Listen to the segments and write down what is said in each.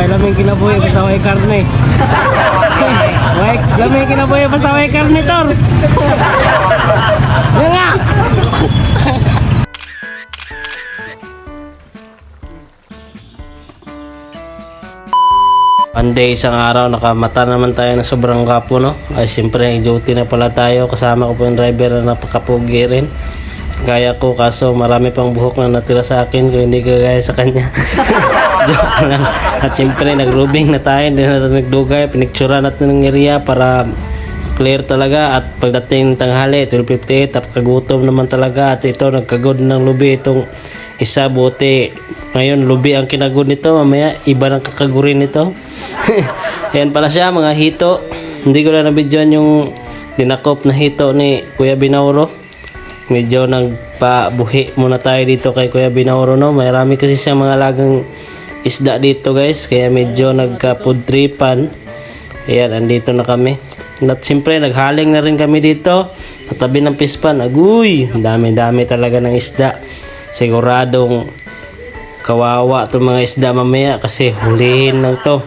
Way laming kinabuhi basta way karne. Way laming kinabuhi basta way karne tor. Nga. Monday, isang araw, nakamata naman tayo ng sobrang kapo, no? Ay, siyempre, duty na pala tayo. Kasama ko po yung driver na napakapugi rin. Kaya ko, kaso marami pang buhok na natira sa akin kung hindi kagaya sa kanya. Joke lang. At siyempre, nag-rubing na tayo. Hindi na natin nagdugay. Pinictura natin ng area para clear talaga. At pagdating ng tanghali, 12:58, napakagutom naman talaga. At ito, nagkagod ng lubi itong isa, buti. Ngayon, lubi ang kinagod nito. Mamaya, iba ng kakagurin nito. Ayan pala siya, mga hito. Hindi ko na nabidyoan yung dinakop na hito ni Kuya Binauro. Medyo nagpabuhi muna tayo dito kay Kuya Binauro, no? Marami kasi siya mga lagang isda dito, guys. Kaya medyo nagka-pudripan. Ayan, andito na kami. At siyempre, naghaling na rin kami dito. Sa tabi ng pispan. Aguy! Dami-dami talaga ng isda. Siguradong kawawa itong mga isda mamaya kasi hulihin lang to.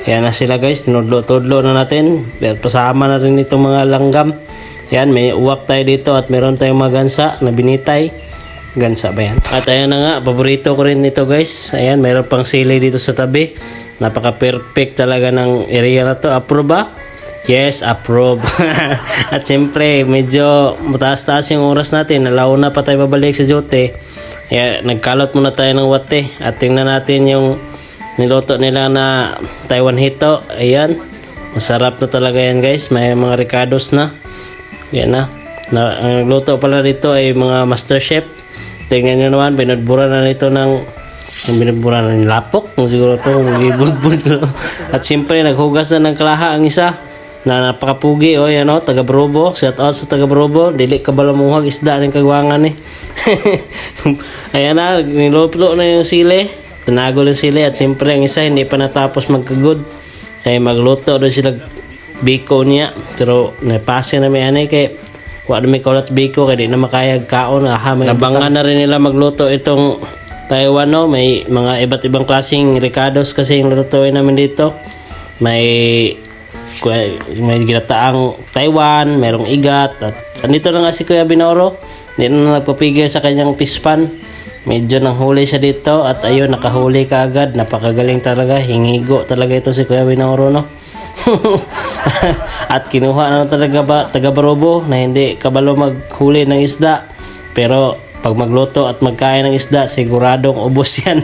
Yan na sila, guys, tinudlo-tudlo na natin. Pasama na rin itong mga langgam. Yan, may uwak tayo dito at meron tayong mga gansa na binitay. Gansa ba yan? At ayan na nga, paborito ko rin ito, guys. Ayan, meron pang sili dito sa tabi. Napaka-perfect talaga ng area na to. Approve ba? Yes, approve. At siyempre, medyo mataas-taas yung oras natin. Alauna pa tayo babalik sa duty. Kaya nagkalot muna tayo ng wate. At tingnan natin yung niluto nila na Taiwan hito. Ayan, masarap na talaga yan, guys. May mga ricados na. Yan na. Ang luto pala dito ay mga master chef. Tingnan nyo naman, binudbura na nito ng binudbura na ng lapok. Siguro ito, magibulbul. At siyempre, naghugas na ng kalaha ang isa na napakapugi. O yan o, taga Brobo. Shout out sa taga Brobo. Dili ka balamuhag isda ng kagwangan eh. Ayan na, niluto na yung sili. Tinago lang sila at siyempre ang isa hindi pa natapos magkagod ay magluto doon sila biko niya, pero napase na may anay kay wala may kaulat biko kaya di na makayag kaon. Nabangan na rin nila magluto itong Taiwan, no? May mga iba't ibang klaseng ricados kasi yung lutuin namin dito. May ginataang Taiwan, merong igat at andito na nga si Kuya Binauro. Hindi na nagpapigil sa kanyang pispan. Medyo nang huli siya dito at ayun, nakahuli ka agad. Napakagaling talaga, hingigo talaga ito si Kuya Binauro, no? At kinuha na talaga ba taga Barobo na hindi kabalo maghuli ng isda, pero pag magluto at magkain ng isda siguradong ubos yan.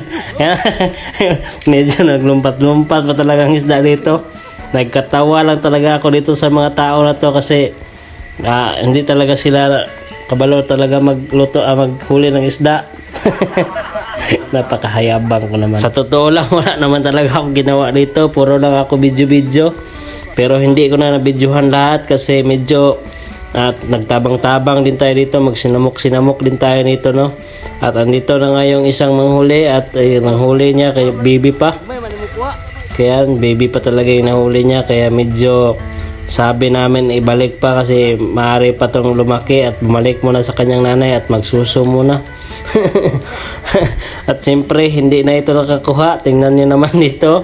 Medyo naglumpat-lumpat pa talaga ang isda dito. Nagkatawa lang talaga ako dito sa mga tao na to kasi hindi talaga sila kabalo talaga magluto maghuli ng isda. Napakahayabang ko naman. Sa totoo lang, wala naman talaga akong ginawa dito. Puro lang ako video-video. Pero hindi ko na nabidyohan lahat kasi medyo nagtabang-tabang din tayo dito. Magsinamok-sinamok din tayo dito, no? At andito na nga yung isang manghuli at nanghuli niya kay baby pa. Kaya baby pa talaga yung nahuli niya. Kaya medyo sabi namin ibalik pa kasi maaari pa tong lumaki at bumalik muna sa kanyang nanay at magsuso muna. At siyempre hindi na ito nakakuha. Tingnan niyo naman dito.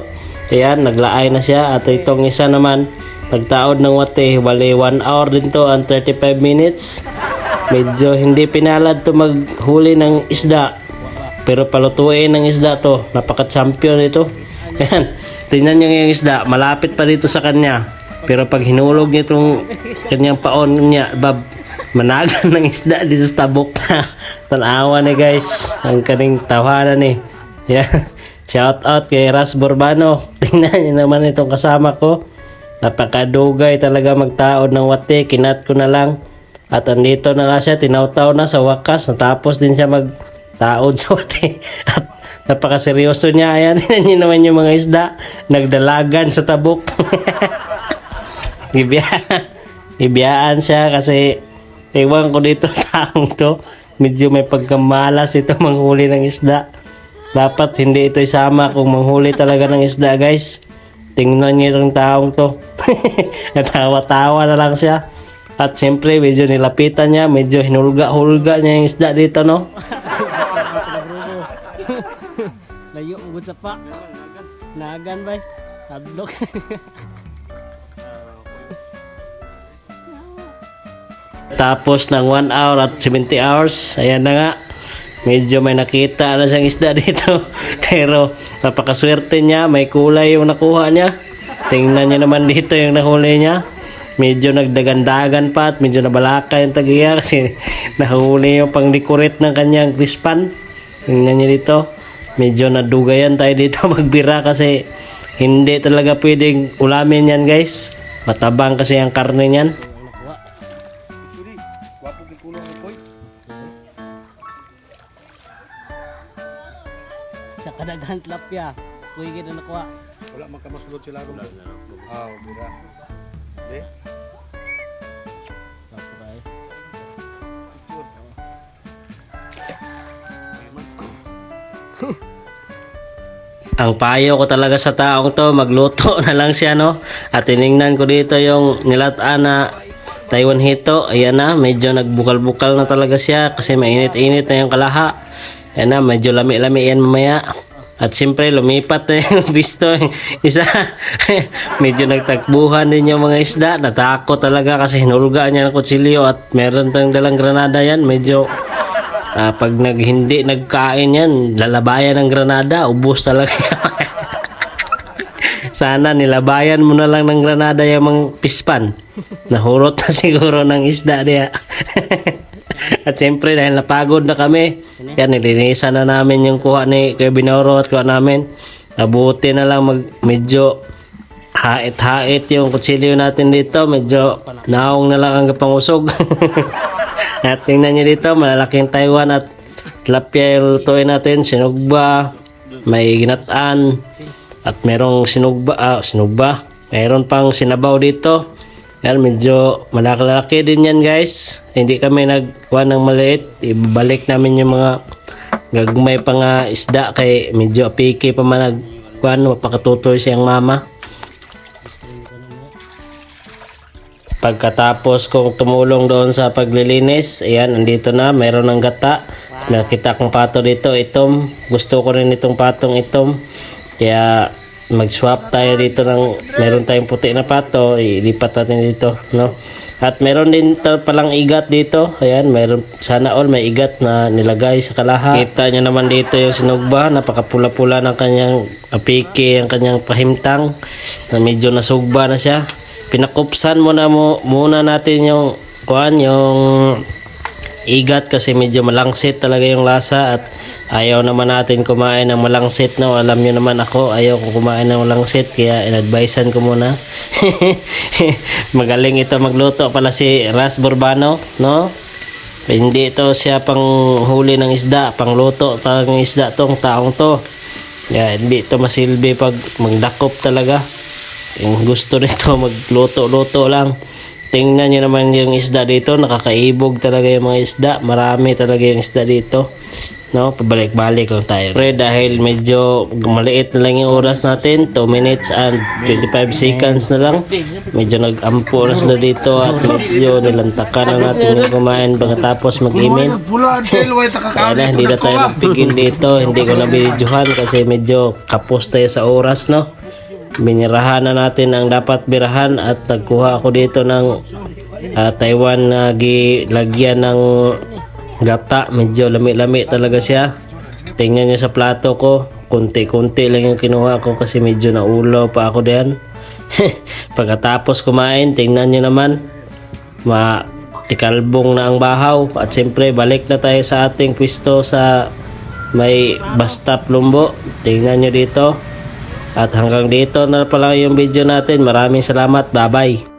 Ayan, naglaay na siya. At itong isa naman nagtaod ng wate. Bali 1 hour din to and 35 minutes. Medyo hindi pinalad to maghuli ng isda, pero palutuin ng isda to. Napaka-champion ito. Ayan, tingnan niyo yung isda. Malapit pa dito sa kanya, pero pag hinulog niya itong kanyang paon niya, managan ng isda dito sa tabok. Tanawa ni guys, ang kaning tawanan ni. Yeah. Shout out kay Ras Borbano. Tingnan niyo naman itong kasama ko. Napakadugay talaga magtaod ng wate. Kinat ko na lang. At andito na nga siya, tinawtaw na sa wakas. Natapos din siya magtaod sa wate. At napakaseryoso niya. Ayan, tingnan niyo naman yung mga isda. Nagdalagan sa tabok. Ibiyaan siya kasi ewan ko dito taong to. Medyo may pagkamalas ito manghuli ng isda. Dapat hindi ito isama kung manghuli talaga ng isda, guys. Tingnan niyo itong taong to. Natawa-tawa na lang siya. At siyempre medyo nilapitan niya. Medyo hinulga-hulga niya yung isda dito, no? Layo ugod sa pa. Nagan ba? Hadlok. Tapos ng 1 hour at 70 hours, ayan na nga. Medyo may nakita na siyang isda dito. Pero napakaswerte niya, may kulay yung nakuha niya. Tingnan niyo naman dito yung nahuli niya. Medyo nagdagandagan pa at medyo nabalaka yung tagiya kasi nahuli yung pang-decorate ng kanyang crispan. Tingnan niyo dito. Medyo nadugayan tayo dito magbira kasi hindi talaga pwedeng ulamin yan guys. Matabang kasi ang karne niyan. Sa kadaghan tilapia, kuy gid na nakuha. Wala man ka masulod sila ron. Ah, bira. Di? Okay. Ang payo ko talaga sa taong to, magluto na lang siya no. At tiningnan ko dito yung nilataan na Taiwan hito. Ayan na, medyo nagbukal-bukal na talaga siya kasi mainit-init na yung kalaha. Ayan na, medyo lami-lami yan mamaya. At siyempre lumipat na yung bisto. Isa, medyo nagtakbuhan din yung mga isda. Natakot talaga kasi hinulga niya ng kutsilyo at meron tayong dalang granada yan. Medyo pag hindi nagkain yan, lalabayan ng granada, ubos talaga. Sana nilabayan mo na lang ng granada yung mga pispan. Nahurot na siguro ng isda niya. At siyempre dahil napagod na kami, yan nilinisan na namin yung kuha ni Kuya Binauro at kuha namin. Nabuti na lang medyo hait-hait yung kutsilyo natin dito. Medyo naong na lang ang pangusog. At tingnan nyo dito, malalaking Taiwan at tilapia yung lutuin natin. Sinugba, may ginataan, at merong sinugba. Mayroon pang sinabaw dito. Yan, medyo malaki din yan guys. Hindi kami nagkuha ng maliit. Ibabalik namin yung mga gagmay pa nga isda kay medyo apiki pa man nagkuha. Mapakatutoy siyang mama. Pagkatapos kong tumulong doon sa paglilinis, ayan, andito na, meron ng gata. Nakita kong pato dito, itom. Gusto ko rin itong patong itom. Kaya mag-swap tayo dito ng, meron tayong puti na pato, ilipat natin dito, no? At meron din palang igat dito. Ayan, meron, sana all may igat na nilagay sa kalaha. Kita nyo naman dito yung sinugba, napakapula-pula ng kanyang apiki, ang kanyang pahimtang, na medyo nasugba na siya. Pinakupsan muna natin yung yung igat kasi medyo malangsit talaga yung lasa at ayaw naman natin kumain ng malangsit, no. Alam niyo naman ako, ayaw kong kumain ng malangsit kaya inadvisean ko muna. Magaling ito magluto pala si Ras Borbano, no. Hindi ito siya pang huli ng isda, pang luto talaga ng isda tong taong to. Hindi ito masilbi pag magdakop talaga. Yung gusto nito magluto-luto lang. Tingnan nyo naman yung isda dito, nakakaibog talaga yung mga isda, marami talaga yung isda dito, no. Pabalik-balik lang tayo dahil medyo maliit na lang yung oras natin, 2 minutes and 25 seconds na lang. Medyo nag-ampo na sila dito at medyo nilantakan na natin yung kumain pagkatapos mag-imin. Kaya hindi na tayo magpigil dito, hindi ko na binidyohan kasi medyo kapos tayo sa oras, no. Binirahan na natin ang dapat birahan at nagkuha ako dito ng Taiwan na gilagyan ng gata. Medyo lami-lami talaga siya. Tingnan nyo sa plato ko, kunti-kunti lang yung kinuha ko kasi medyo naulaw pa ako diyan. Pagkatapos kumain, tingnan nyo naman, tikalbong na ang bahaw. At siyempre balik na tayo sa ating pwesto sa may Bastap Lumbo. Tingnan nyo dito. At hanggang dito na pala yung video natin. Maraming salamat. Bye-bye.